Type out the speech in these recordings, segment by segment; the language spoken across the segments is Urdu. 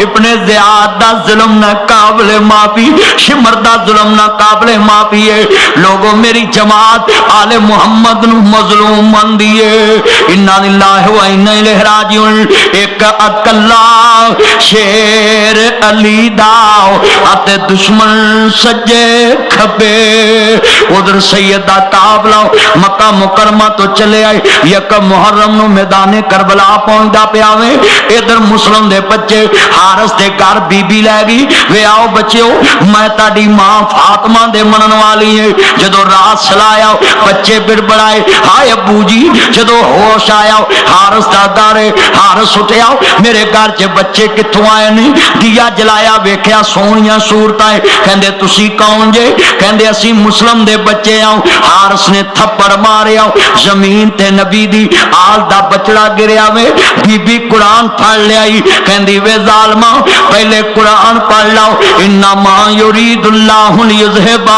ابن زیاد دا ظلم نہ قابل معافی، شمر دا ظلم نہ قابل معافی ہے۔ لوگوں میری جماعت آل محمد نو مظلوم من دیے، انا للہ و انا الیہ راجعون۔ ایک اکلا شیر علی داؤ اتے دشمن سجے کھبے، ادھر سیدہ قافلہ مکہ مکرمہ تو چلے آئے، یک محرم نو میدان کربلا پہنچا پیا وے، ادھر مسلم دے بچے حارس دے گھر بی بی لے گئی، وے آؤ بچیو میں تاڑی ماں فاطمہ دے منن والی ہے۔ جدو رات سلایا بچے بڑبڑائے، ہائے ابو جی، جدو ہوش آیا حارس دا دارے، حارس اٹھیا میرے گھر چ بچے کتھوں آئے نہیں، دیا جلایا ویکھیا سونیاں صورتاں، کہندے تسی کون جے؟ کہندے اسی مسلم دے بچے آؤ۔ حارس نے تھپڑ ماریا زمین تے نبی دی آل دا بچڑا گریا وے، بی بی قرآن پڑھ لیائی، کہندی وے ظالما پہلے قرآن پڑھ لاؤ، انما یرید اللہ لیذھب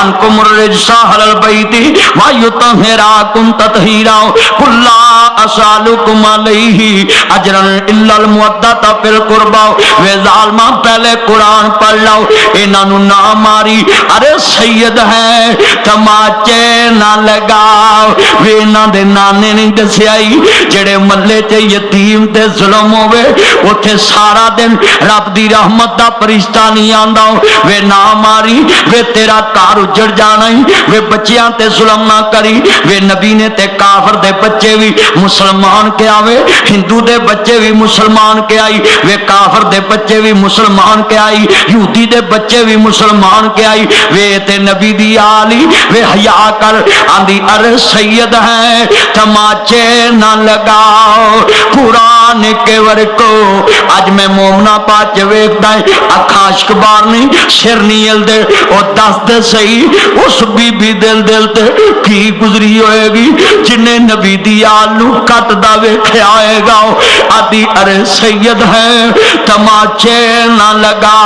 عنکم الرجس اہل البیت ویطہرکم تطہیرا قل لا اسالکم علیہ اجرا الا المودۃ فی القربى۔ وے ظالما پہلے قرآن پڑھ لاؤ، انہاں نو نہ ماری، ارے سید ہے تماچے نہ لگاؤ۔ وے انہاں دے نانے نہیں دسیائی جڑے ملے تے یتیم تے ظلم ہوئے اوتھے سارا دن رب دی رحمت دا فرشتہ نہیں آندا، وے نہ ماری، وے تیرا گھر اجڑ جانا ہی، وے بچیاں تے ظلم نہ کری۔ وے نبی نے تے کافر دے بچے بھی مسلمان کے آوے، ہندو دے بچے بھی مسلمان کے آئی، وے کافر دے بچے بھی مسلمان کے آئی، یہودی دے بچے بھی مسلمان کے آئی، وے تے نبی دی آلی وے حیا کر آندی ارے سید ہے تماچے نہ لگاؤ قرآن کے ورکو۔ آج میں مومنا پاچ ویکھدا ہے اکھاں عشق بارنی سر نیل دے او دس دے صحیح اس بی بی دل تے کی گزری ہوئے گی جنہیں نبی دی آلو کٹ دا ویکھیا آئے گا، آدھی ارے سید ہے تماچے نہ لگا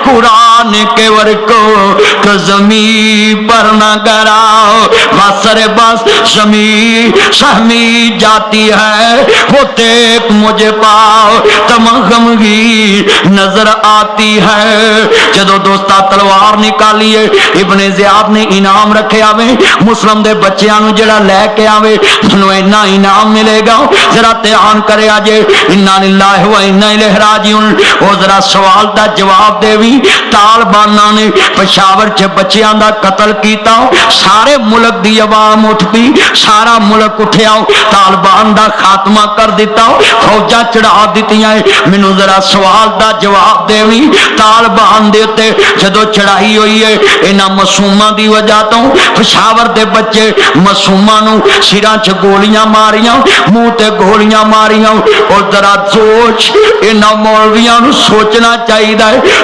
قرآن کے ورکو کہ زمین پر نہ گراؤ، بسر بس زمین سہمی جاتی ہے وہ دیکھ مجھے پاؤ تمغم گی نظر آتی ہے۔ جدو دوستا تلوار نکالیے ابن زیاد نے انعام رکھے آوے، مسلم دے بچیاں نو جڑا لے کے آوے سنو اینا انعام ملے گا، ذرا تیان کرے آجے انا للہ و انا الیہ راجعون۔ او ذرا سوال دا جواب دے وی طالبانہ نے پشاور چ بچیاں دا قتل کیتا، سارے ملک دی عوام اٹھ پی، سارا ملک اٹھیا طالبان دا خاتمہ کر دیتا، فوجاں چڑھا دیتیاں۔ مینو ذرا سوال دا جواب دے وی طالبان دے تے جدو چڑھائی ہوئی ہے انہاں معصوماں دی وجہ تو پشاور دے بچے معصوماں نو سراں چ گولیاں ماریاں، منہ تے گولیاں ماریاں۔ اور ذرا سوچ انہاں مولویاں نو سوچنا چاہیے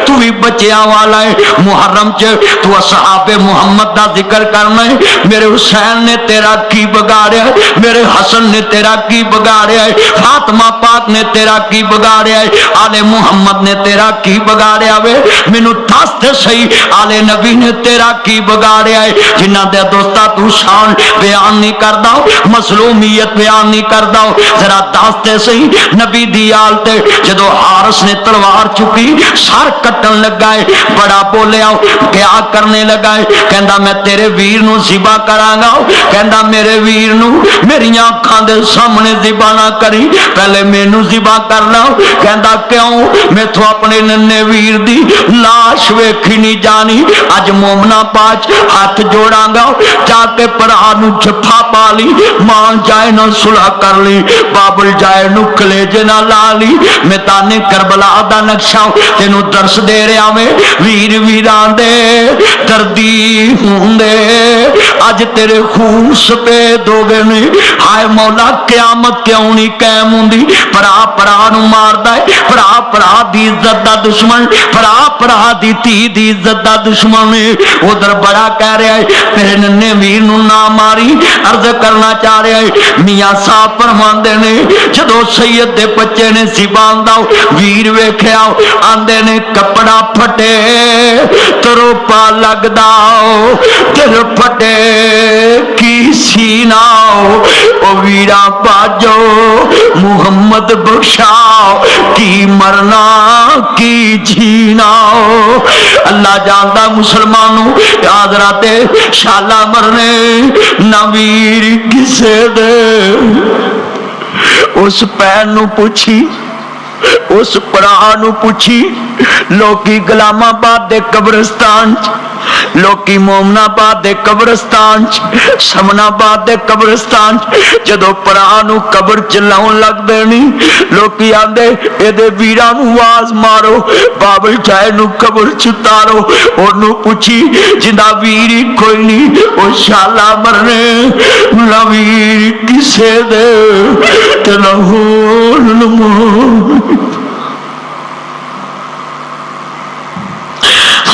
تو بھی بچیاں والا ہے، محرم چ تو اصحاب محمد دا ذکر کرنا ہے، میرے حسین نے تیرا کی بگاڑیا ہے، میرے حسن نے تیرا کی بگاڑیا ہے، فاطمہ پاک نے تیرا کی بگاڑیا ہے، آل محمد نے تیرا کی بگاڑیا ہے، مینوں دس تے صحیح آل نبی نے تیرا کی بگاڑیا ہے، جنہاں دے دوستا تو شان بیان نہیں کردا، مظلومیت بیان نہیں کردا، ذرا دس تے صحیح نبی دی آل تے جدو حارس نے تلوار چکی سر کٹن لگا ہے، بڑا بولیا کیا کرنے لگا ہے، کہندا میں تیرے ویر نو ذبح کراں گا، کہندا میرے ویر نو میری آنکھاں دے سامنے ذبح نہ کری، پہلے مینوں ذبح کرنا، کہندا کیوں میں تو اپنے ننے ویر دی لاش ویکھی نہیں جانی، اج مومنا پاچ ہاتھ جوڑاں گا جا کے پرا نو جھپا پا لی، ماں جائے نہ صلح کر لی، بابل جائے نو کلیجے نہ لا لی، میدان کربلا دا نقشہ تینوں درس دے رہا میں، ویر ویران دے دردی ہوں دے اج تیرے خون سپید ہو گئے نے، ہائے مولا قیامت کیوں نہیں قائم ہوندی، پرا پرا نو ماردا ہے، پرا پرا دی عزت دا دشمن، پرا پرا دی تی دی عزت دا دشمن ہے، ادھر بڑا کہہ رہا ہے میرے ننے ویر نو نہ ماری، عرض کرنا چاہ رہا ہے میاں صاحب فرماندے نے جدو سید دے بچے نے زبان دا ویر ویکھیا آندے نے کپڑا پھٹے تروپا لگدا دل پھٹے کی سینہ او ویرا باجو محمد بخشا کی مرنا کی جینا اللہ جانتا مسلمانوں حضرت شالا مرنے نہ ویر کسے دے اس پین نو پوچھی اس پرا نو پوچھی لوکی غلام آباد دے قبرستان لوکی مومن آباد دے قبرستان سمن آباد دے قبرستان جدو پرا نو قبر چلاؤں لگ دینی لوکی آندے اے دے ویران نو آواز مارو بابل چاہے نو قبر چتارو اور نو پوچھی جندہ ویری کوئی نہیں او شالا مرنے نہ ویر کسے دے تنہ ہون نمو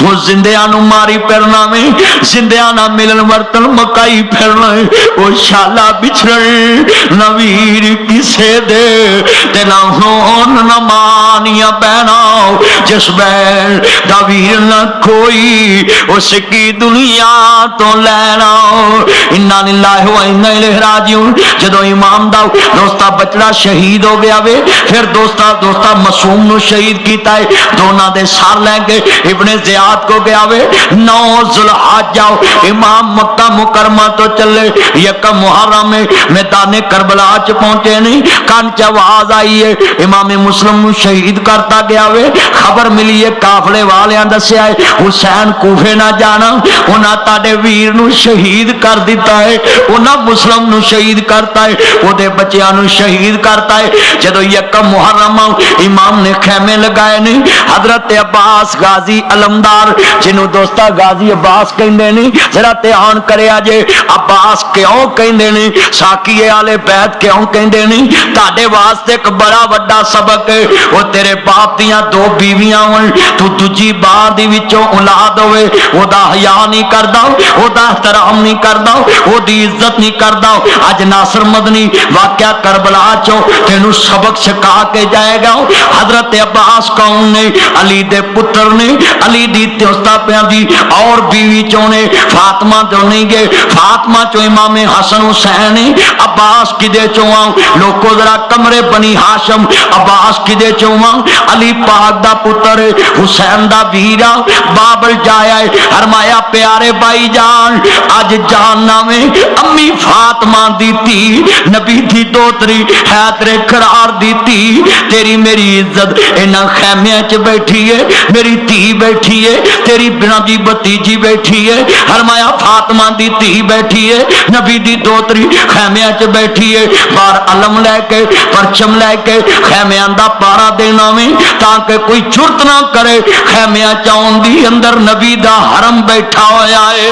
وہ زندیانو ماری پھرنا میں زندیانا ملن ورطن مکائی پھرنا ہے وہ شالا بچھڑے نویر کسے دے تینا ہون نمانیاں بیناو جس بین دویر نہ کوئی اس کی دنیا تو لیناو انہا للہ و انہا الہ راجعون جدو امام داو دوستا بچڑا شہید ہو گیا وے پھر دوستا معصوم نو شہید کیتا ہے دونا دے سار لیں گے ابن زیاد کو گیا وے 9 ذوالحج جاؤ امام مکہ مکرمہ تو چلے یکم محرم میں میدان کربلا چ پہنچے نہیں کان چ آواز آئی ہے امام مسلم شہید کرتا گیا وے خبر ملی ہے قافلے والیاں دسیا ہے حسین کوفے نہ جانا انہاں تاڈے ویر نو شہید کر دیتا ہے انہاں مسلم نو شہید کرتا ہے او دے بچیاں نو شہید کرتا ہے جدو یکم محرم امام نے خیمے لگائے نہیں حضرت عباس غازی علمدار جنہوں دوستا غازی عباس کہندے نہیں ذرا دھیان کرے آجے عباس کیوں کہندے نہیں ساکی آلے بیت کیوں کہندے نہیں تاڑے واسطے ایک بڑا وڈا سبق ہے وہ تیرے باپ دیاں 2 بیویاں ہوئے تو تجھی بار دی وچوں اولاد ہوئے وہ دا حیاء نہیں کردہ وہ دا احترام نہیں کردہ وہ دی عزت نہیں کردہ آج ناصر مدنی واقعہ کربلا چو تینو سبق سکھا کے جائے گا حضرت عباس کون نے علی دے پتر نے علی دی تیوستا پیان دی اور بیوی چونے فاطمہ چونے گے فاطمہ چو امام حسن حسین عباس کی دے چوان لوکو ذرا کمرے بنی ہاشم عباس کی دے چوان علی پاک دا پتر حسین دا بیرا بابل جایا ہے فرمایا پیارے بھائی جان آج جاننا میں امی فاطمہ دیتی نبی دی دوتری حیدر قرار دیتی تیری میری عزت انہاں خیمیاں چ بیٹھی ہے میری تی بیٹھی ہے تیری بنا دی بتیجی بیٹھی ہے فرمایا فاطمہ دی تی بیٹھی ہے نبی دی دوتری خیمیاں چ بیٹھی ہے بار علم لے کے پرچم لے کے خیمیاں دا پارا دینا میں تاکہ کوئی جرت نہ کرے خیمیاں چاون دی اندر نبی دا حرم بیٹھا ہویا ہے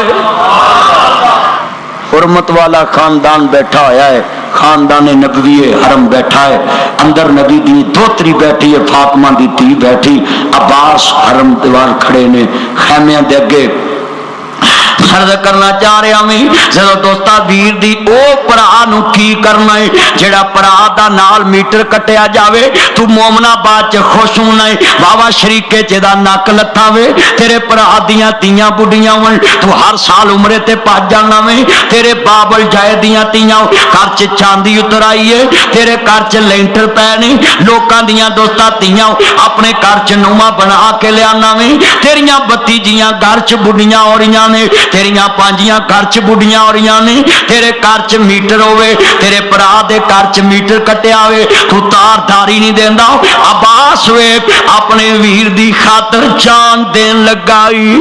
حرمت والا خاندان بیٹھا ہویا ہے خاندان نبوی حرم بیٹھا ہے اندر نبی دی دوتری بیٹھی ہے فاطمہ دی تی بیٹھی عباس حرم دیوار کھڑے نے خیمیاں دے اگے فرض کرنا چاہ رہا میں جدو دوستا ویر دی او پرا نو کی کرنا ہے جڑا پرا دا نال میٹر کٹیا جاوے تو مومنا بات چ خوش ہونا ہے بابا شریکے چ دا نک لتھا وے تیرے پرا دیاں تیاں بڈیاں ون تو ہر سال عمرے تے پج جانا وے تیرے بابل جائے دیاں تیاں گھر چ چاندی اتر آئی ہے تیرے گھر چ لینٹر پے نہیں لوکاں دیاں دوستا تیاں اپنے گھر چ نواں بنا کے لیانا وے تیریاں بتیجیاں گھر چ بڈیاں اوریاں نے تیریاں پانجیاں کرچ بڑیاں اوریاں نے تیرے کرچ میٹر ہوئے تیرے پرا دے کرچ میٹر کٹیا ہوئے تو تار داری نہیں دیندہ عباس ہوئے اپنے ویر دی خاطر جان دین لگائی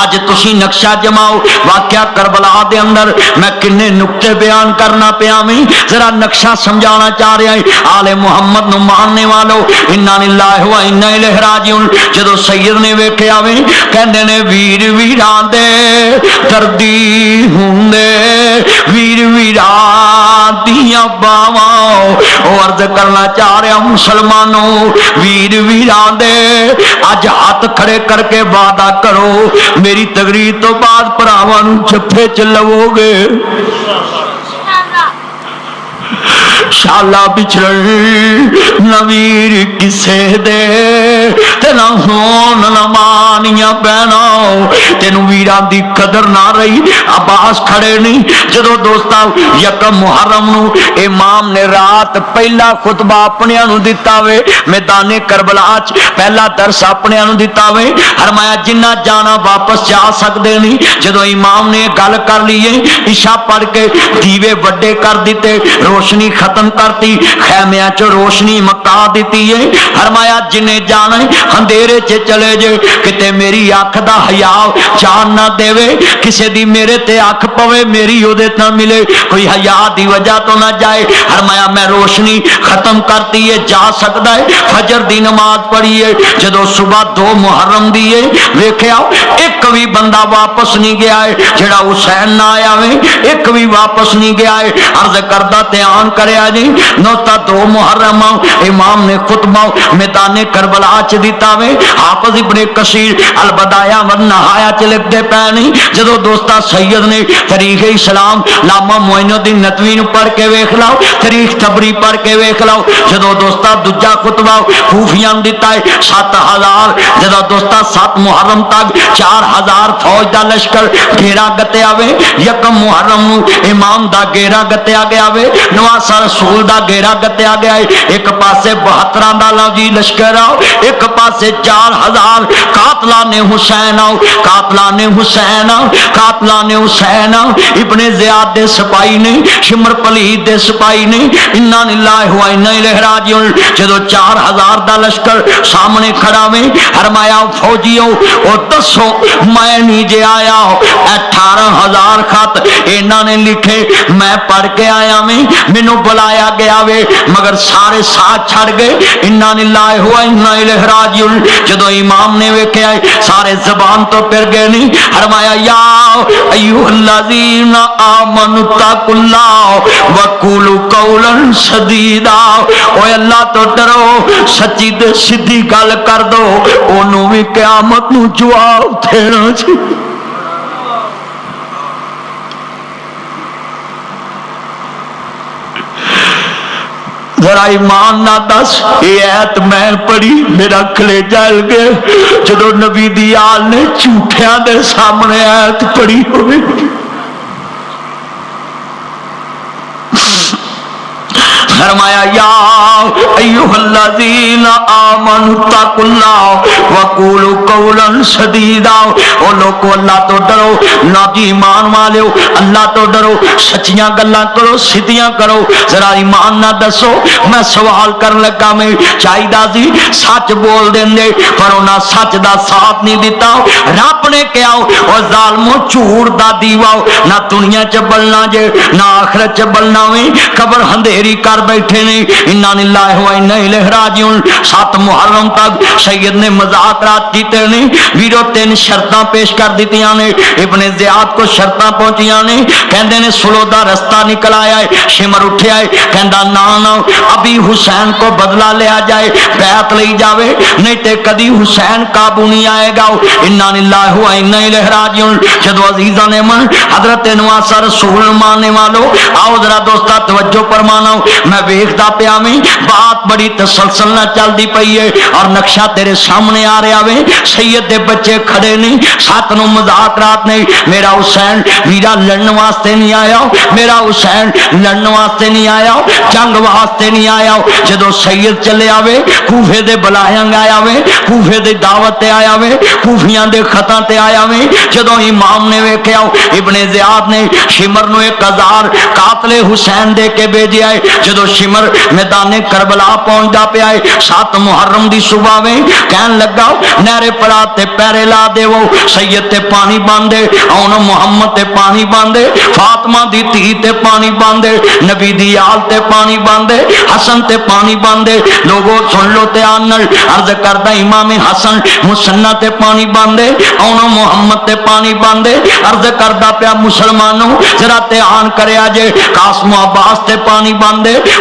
آج تسی نقشہ جماؤ واقعہ کربلا دے اندر میں کنے نکتے بیان کرنا پیا میں ذرا نقشہ سمجھانا چاہ رہا ہے آل محمد نو ماننے والو انہا للہ و انہا الہ راجعون جدو سید نے ویکھے آویں کہندے نے ویر ویران دے دردی ہوندے ویر ویران دیاں باواں عرض کرنا چاہ رہا مسلمانوں ویر ویران دے آج ہاتھ کھڑے کر کے وعدہ کرو میری تقریر تو بعد پراواں نوں جفے چ لو گے شالا بچھڑ نویر کسے دے تے نہ ہون نمانیاں بہنا تینوں ویران دی قدر نہ رہی عباس کھڑے نہیں جدو دوستا یکم محرم نو امام نے رات پہلا خطبہ اپنے انو دیتا وے میدان کربلا پہلا درس اپنے انو دیتا وے فرمایا جنہ جانا واپس جا سکدے نہیں جدو امام نے گل کر لیے عشاء پڑھ کے دیوے وڈے کر دیتے روشنی ختم کرتی خیمیاں چو روشنی مکا دیتی ہے فرمایا جنہیں جانا اندھیرے چے چلے جے کتے میری آنکھ دا حیا جان نہ دے کسے دی میرے تے آنکھ پوے میری او دیت نہ ملے کوئی حیا دی وجہ تو نہ جائے فرمایا میں روشنی ختم کرتی ہے جا سکتا ہے فجر دی نماز پڑھی ہے جدو صبح 2 محرم دیئے ویکھیا ایک بھی بندہ واپس نہیں گیا ہے جڑا حسین نہ آیا وے ایک بھی واپس نہیں گیا ہے عرض کردہ تیان کریا جی نوتا 2 محرم امام نے خطبہ میدان کربلا چ دیتا وے حافظ ابن کثیر البدایہ والنہایہ چ لکھتے پے جدو دوستا سید نے تاریخ اسلام علامہ معین الدین ندوی نو پڑھ کے ویکھ لاؤ تاریخ تبری پڑھ کے ویکھ لاؤ جدو دوستا دوجا خطبہ کوفیاں دیتا ہے 7000 جدو دوستا 7 محرم تک 4000 فوج دا لشکر گھیرا گتیا وے یکم محرم نو امام دا گھیرا گتیا گیا وے نواسا رسول دا گھیرا گتیا گیا ہے ایک پاسے 72 دا لوجی لشکر آؤ ایک پاسے 4000 قاتلان حسین آؤ قاتلان حسین آؤ قاتلان حسین آؤ ابن زیاد دے سپائی نے شمر پلید دے سپائی نے انا للہ و انا الیہ راجعون جدو 4000 دا لشکر سامنے کھڑا میں فرمایا فوجیوں او دسو میں نہیں جے آیا 18000 خط انہاں نے لکھے میں پڑھ کے آیا میں مینوں بلایا گیا وے مگر سارے ساتھ چھڑ گئے انا للہ و انا الیہ راجعون جدو امام نے ویکھیا سارے زبان تو پھر گئے نہیں فرمایا یا ایھا الذین آمنوا اتقوا اللہ وقولوا قولا سدیدا اوے اللہ تو ڈرو سچی تے سیدھی گل کر دو اونوں بھی قیامت نو جواب دینا چاہیے ذرا ایمان نہ دس یہ ایت میں پڑھی میرا کلیجہ ہل گیا جدو نبی دی آل نے جھوٹیاں دے سامنے ایت پڑھی ہوئے فرمایا یا ایھا الذین آمنوا اتقوا اللہ وقولوا قولا سدیدا او لوگو اللہ تو ڈرو نبی ایمان والو اللہ تو ڈرو سچیاں گلاں کرو سیدھیاں کرو ذرا ایمان نہ دسو میں سوال کرن لگا میں چاہیدا سی سچ بول دیندے پر انہاں سچ دا ساتھ نہیں دتا رب نے کہا او ظالمو جھوٹ دا دیوا نہ دنیا چ بلنا جے نہ آخرت چ بلنا وے قبر اندھیری کر بیٹھے نے انا للہ و انا الیہ راجعون 7 محرم تک سید نے مذاکرات کیتے نے ویرو 3 شرطاں پیش کر دتیاں نے ابن زیاد کو شرطاں پہنچیاں نے کہندے نے سلو دا رستہ نکل آیا ہے شمر اٹھیا ہے کہندا نا ابھی حسین کو بدلہ لیا جائے بیعت لئی جاوے نہیں تے کدی حسین قابو نہیں آئے گا انا للہ و انا الیہ راجعون جدو عزیزاں نے من حضرت نواسا رسول ماننے والو آؤ ذرا دوستا توجہ فرمانا میں ویکھدا پیا میں بات بڑی تسلسل نہ چلدی پئی ہے اور نقشہ تیرے سامنے آ رہا وے سید دے بچے کھڑے نہیں ساتھ نو مذاکرات نہیں میرا حسین ویرا لڑن واسطے نہیں آیا میرا حسین لڑن واسطے نہیں آیا جنگ واسطے نہیں آیا جدو سید چلے آوے کوفے دے بلایاں آیا وے کوفے دے دعوت تے آیا وے کوفیاں دے خطاں تے آیا وے جدو امام نے ویکھیا ابن زیاد نے شمر نو 1000 قاتل حسین دے کے بھیجیا ہے جدو شمر میدان کربلا پہنچدا پیا ہے 7 محرم دی صبح میں کہن لگا نہرے پڑا تے پیرے لا دیو سید تے پانی باندھے اون محمد تے پانی باندھے فاطمہ دی تھی تے پانی باندھے نبی دی آل تے پانی باندھے حسن تے پانی باندھے لوگوں سن لو تے آنل عرض کردا امام حسن مسنہ تے پانی باندھے اون محمد تے پانی باندھے عرض کردا پیا مسلمانوں ذرا تے آن کریا جے قاسم عباس تے پانی باندھے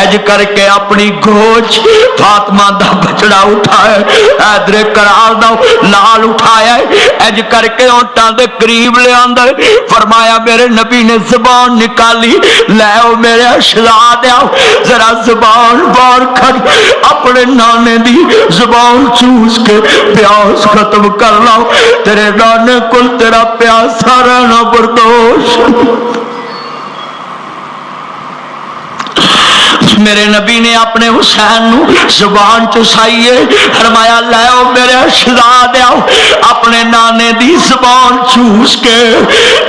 اج کر کے اپنی گوچ فاطمہ دا بچڑا اٹھایا، ادھر قرار دا لال اٹھایا، اج کر کے اونٹاں دے قریب لے آندا، فرمایا میرے نبی نے زبان نکالی، لے او میرے شہزادے ذرا زبان باہر کھڑ، اپنے نانے دی زبان چوس کے پیاس ختم کر لاؤ، تیرے نانے کل تیرا پیاسا رہنا بردوش۔ میرے نبی نے اپنے حسین نو زبان چسائیے، فرمایا لے او میرے شہزادے اپنے نانے دی زبان چوس کے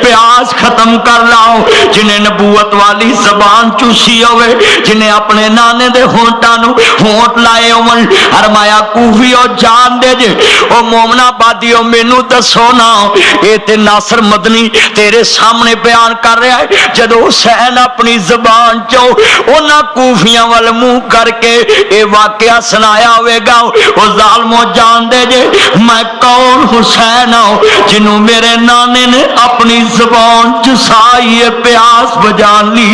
پیاس ختم کر لاؤ۔ جنہیں نبوت والی زبان چوسی ہوئے، جنہیں اپنے نانے دے ہونٹاں نو ہونٹ لائے ہون، فرمایا کوفیو جان دے جے او مومنا بادیو مینوں دسو نا، اے تے ناصر مدنی تیرے سامنے بیان کر رہا ہے، جدو حسین اپنی زبان چو انہاں کوفیاں وال منہ کر کے اے واقعہ سنایا ہوئے گا، او ظالمو جان دے جے میں کون حسین ہوں جنہوں میرے نانے نے اپنی زبان چسائی پیاس بجان لی،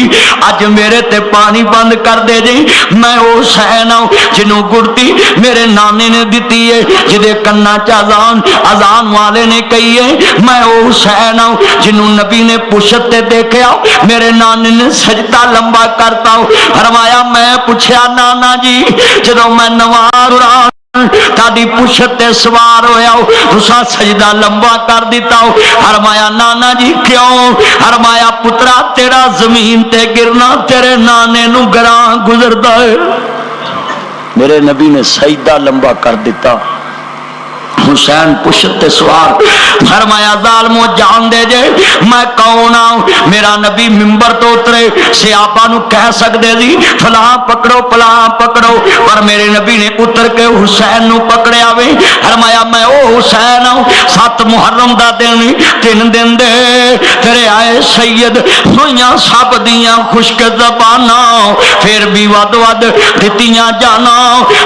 اج میرے تے پانی بند کر دے جی، میں او حسین ہوں جنہوں گڑتی میرے نانے نے دیتی ہے، جدے کنا چازان اذان والے نے کہی ہے، میں او حسین ہوں جنہوں نبی نے پشت تے دیکھا میرے نانے نے سجدہ لمبا کرتا ہوں، فرمایا میں پوچھا نانا جی جدو میں نوار اڑان تاڑی پشت تے سوار ہویا ہو تسا سجدہ لمبا کر دیتا ہو، فرمایا نانا جی کیوں، فرمایا پترا تیرا زمین تے گرنا تیرے نانے نو گراں گزردا ہے، میرے نبی نے سجدہ لمبا کر دیتا۔ حسین پشت سوار، فرمایا ظالمو جان دے جے میں کون ہوں، میرا نبی منبر تو اترے صحابہ نو کہہ سکدے دی فلاں پکڑو فلاں پکڑو، پر میرے نبی نے اتر کے حسین نو پکڑیا وے، فرمایا میں او حسین ہوں 7 محرم دا دن 3 دن دے تیرے آئے سید سوئیاں سب دیاں خشک زباناں پھر بھی ود ود دتیاں جانا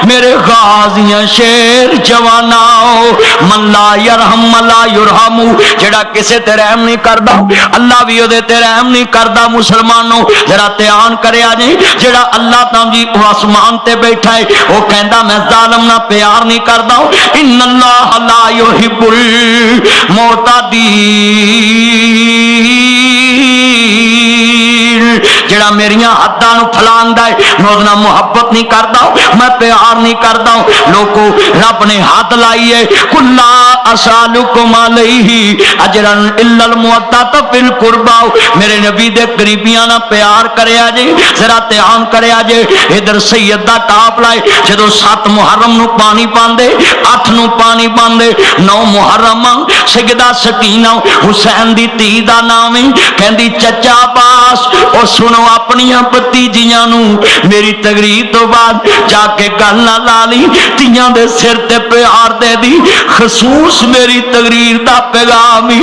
میرے غازیاں شیر جواناں، من لا یرحم لا یرحم، جڑا کسے تے رحم نہیں کردا اللہ بھی اودے تے رحم نہیں کردا۔ مسلمانوں ذرا دھیان کریا جی، جڑا اللہ تعالی آسمان تے بیٹھا ہے وہ کہندا میں ظالم نہ پیار نہیں کردا، ان اللہ لا یحب المعتدین، جڑا میریاں حداں نو پھلاندا ہے نہ محبت نہیں کردا، میں پیار نہیں کردا۔ لوگو رب نے حد لائی ہے، کلا اسالکم علیہ اجرا الا المودۃ فی القربى، میرے نبی دے قریبیاں نہ پیار کریا جی، ذرا دھیان کریا جی، ادھر سید دا ٹاپ لائے جدو 7 محرم نو پانی پاندے 8 نو پانی پاندے 9 محرم سیدہ سکینہ حسین دی دھی دا نام ہے، کہندی چچا باس او سنو اپنی بھتیجیاں نو میری تقریر تو بعد جا کے گل نہ لا لی، تیاں دے سر تے پیار دے دی، خصوص میری تقریر دا پیغام ہی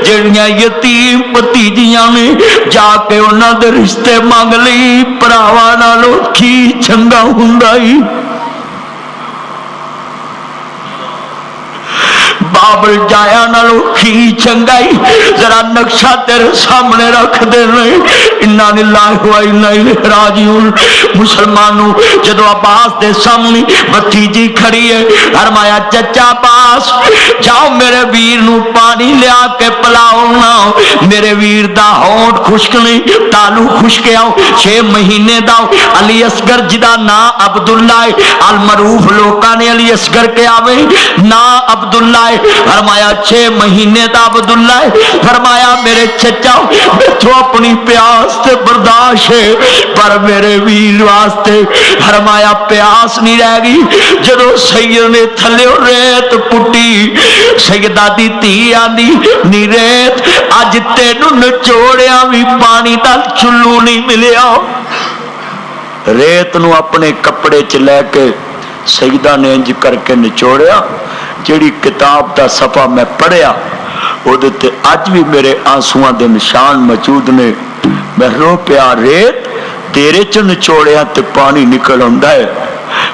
جڑیاں یتیم بھتیجیاں نے جا کے انہاں دے رشتے مانگ لی، پراواں نالوں کی چنگا ہوندا ہی، بابل جایا نالو کی چنگائی، ذرا نقشہ تیرے سامنے رکھ دے رہے، انا للہ و انا الیہ راجعون۔ مسلمانوں جدو عباس دے سامنے بھتیجی کھڑی ہے، فرمایا چچا عباس جاؤ میرے ویر نو پانی لیا کے پلاؤ نا، میرے ویر دا ہونٹ خشک نہیں تالو خشک آؤ 6 مہینے دا، علی اصغر جدا نا عبداللہ المعروف لوکاں نے علی اصغر کے آوے نا عبداللہ، فرمایا 6 مہینے دا عبداللہ، فرمایا میرے چچا بیٹھو اپنی پیاس تے برداشت ہے، پر میرے ویر واسطے فرمایا پیاس نہیں رہ گئی، جدو سید نے تھلے ریت پٹی سیدہ دی دھی آندی نی ریت اج تینوں نچوڑیا بھی پانی دا چلو نہیں ملیا، ریت نو اپنے کپڑے چ لے کے سیدہ نے انج کر کے نچوڑیا، جیڑی کتاب دا صفحہ میں پڑھیا وہ دیتے اج بھی میرے آنسواں دے نشان موجود نے، میں رو پیا ریت تیرے چ نچوڑیا تے پانی نکل ہوندا ہے،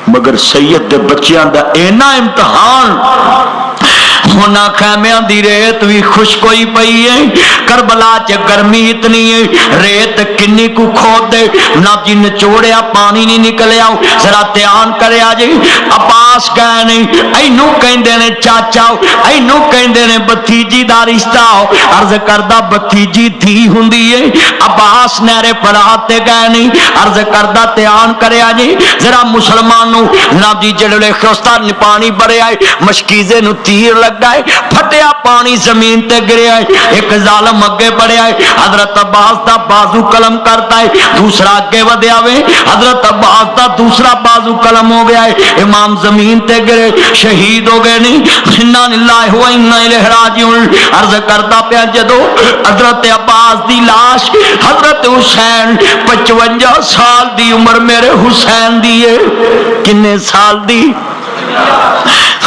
مگر سید دے بچیاں دا اینا امتحان ہونا خیمیاں دی ریت بھی خشک ہوئی پئی ہے، کربلا چ گرمی اتنی ہے، ریت کنی کو کھود دے نہ جی نچوڑیا پانی نہیں نکلیا۔ ذرا دھیان کریا جی، عباس گئے نہیں، اینو کہندے نے چاچا، اینو کہندے نے بھتیجی دا رشتہ، عرض کردہ بھتیجی تھی ہوندی ہے۔ عباس نہرے پراتے گئے نہیں، عرض کردہ دھیان کریا جی، ذرا مسلمانوں نہ جی جڑے خستہ پانی بھرے آئے، مشکیزے نو تیر لگ گئے، پھٹیا پانی زمین تے گرے آئے، ایک ظالم اگے بڑھے آئے، حضرت عباس دا بازو قلم کرتا ہے، دوسرا اگے ودیا وے، حضرت عباس دا دوسرا بازو قلم ہو گیا ہے، امام زمین تے گرے، شہید ہو گئے نہیں۔ انا للہ و انا الیہ راجعون۔ عرض کرتا پیا جدو حضرت عباس دی لاش حضرت حسین 55 سال دی عمر میرے حسین دی ہے، کنے سال دی؟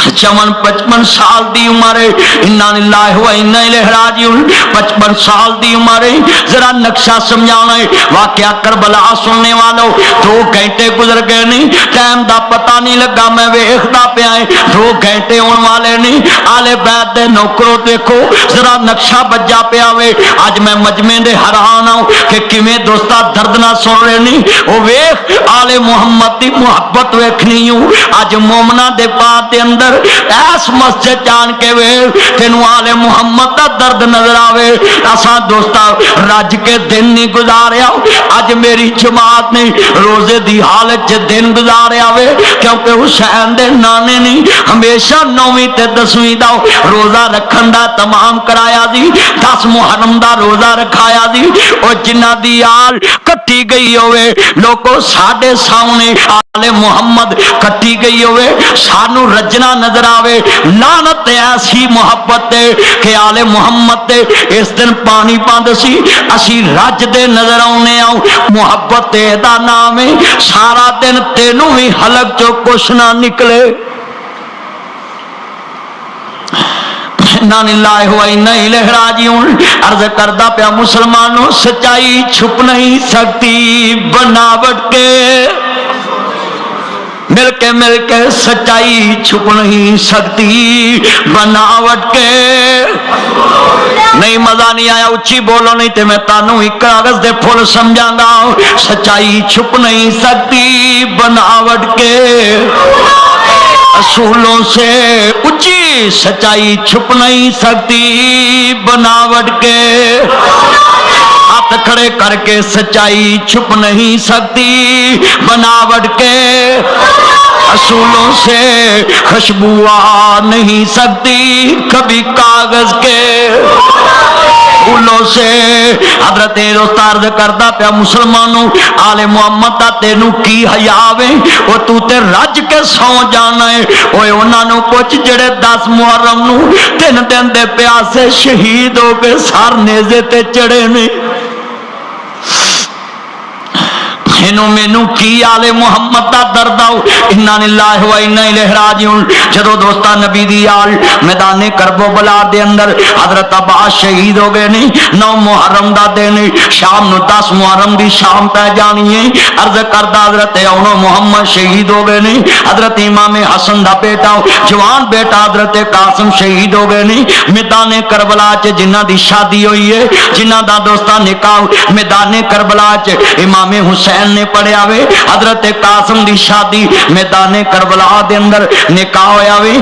55 سال دی عمر ہے۔ انا للہ و انا الیہ راجعون۔ 55 سال دی عمر ہے۔ ذرا نقشہ سمجھانا ہے، واقعہ کربلا سننے والوں 2 گھنٹے گزر گئے نہیں، ٹائم دا پتہ نہیں لگا، میں ویکھدا پیا ہے 2 گھنٹے ہون والے نہیں۔ آل بیت دے نوکرو دیکھو ذرا نقشہ بجا پیا وے، اج میں مجمع دے حیران ہوں کہ کیویں دوستا درد نہ سن رہے نہیں، او ویکھ آل محمد دی محبت ویکھنی ہوں۔ اج مومنا دے پاک دے اندر ایس مسجد جان کے وے تینو آل محمد دا درد نظر آوے، اساں دوستا رج کے دن نہیں گزاریا، اج میری جماعت نے روزے دی حالت چ دن گزاریا وے، کیونکہ حسین دے نانے نہیں ہمیشہ 9ویں تے 10ویں دا روزہ رکھن دا تمام کرایا دی، 10 محرم دا روزہ رکھایا دی، او جنہ دی آل کٹی گئی ہوئے لوگوں ساڈے سامنے آل محمد کٹی گئی ہوئے، سانو رجنا نظر آوے، لعنت ایسی محبت دے کہ آل محمد دے اس دن پانی پاند سی، اسی رج دے نظر آنے آؤ، محبت دے دا نام ہے، سارا دن تینوں ہی حلق جو کچھ نہ نکلے۔ انا للہ و انا الیہ راجعون۔ عرض کردہ پیا مسلمانوں سچائی چھپ نہیں سکتی بناوٹ کے، مل کے سچائی چھپ نہیں سکتی بناوٹ کے۔ نہیں مزہ نہیں آیا، اچھی بولو نہیں تے میں تانوں ایک کاغذ دے پھول سمجھاں گا۔ سچائی چھپ نہیں سکتی بناوٹ کے، اصولوں سے اونچی سچائی چھپ نہیں سکتی بناوٹ کے۔ ہاتھ کھڑے کر کے سچائی چھپ نہیں سکتی بناوٹ کے، اصولوں سے خوشبو آ نہیں سکتی کبھی کاغذ کے پھولوں سے۔ حضرت استاد کردہ پیا مسلمانوں آل محمد دا تینوں کی حیا وے، او تو تے رج کے سو جانا ہے، اوے انہاں نوں پوچھ جڑے 10 محرم نوں 3 دن دے پیاسے شہید ہو کے سر نیزے تے چڑھے نے، مینو کی آل محمد دا درد آؤ۔ انا للہ و انا الیہ راجعون۔ جدو دوستا نبی دی آل میدان کرب و بلا دے اندر حضرت عباس شہید ہو گئے نہیں، 9 محرم دا دن شام نو 10 محرم دی شام پہ جانی ہے، عرض کردہ حضرت اونو محمد شہید ہو گئے نہیں، حضرت امام حسن دا بیٹا جوان بیٹا حضرت قاسم شہید ہو گئے نہیں۔ میدان کربلا چ جنہ دی شادی ہوئی ہے، جنہ دا دوستا نکاح میدان کربلا چ امام حسین نے پڑھیا وے، حضرت قاسم دی شادی میدان کربلا دے اندر نکاح ہویا وے۔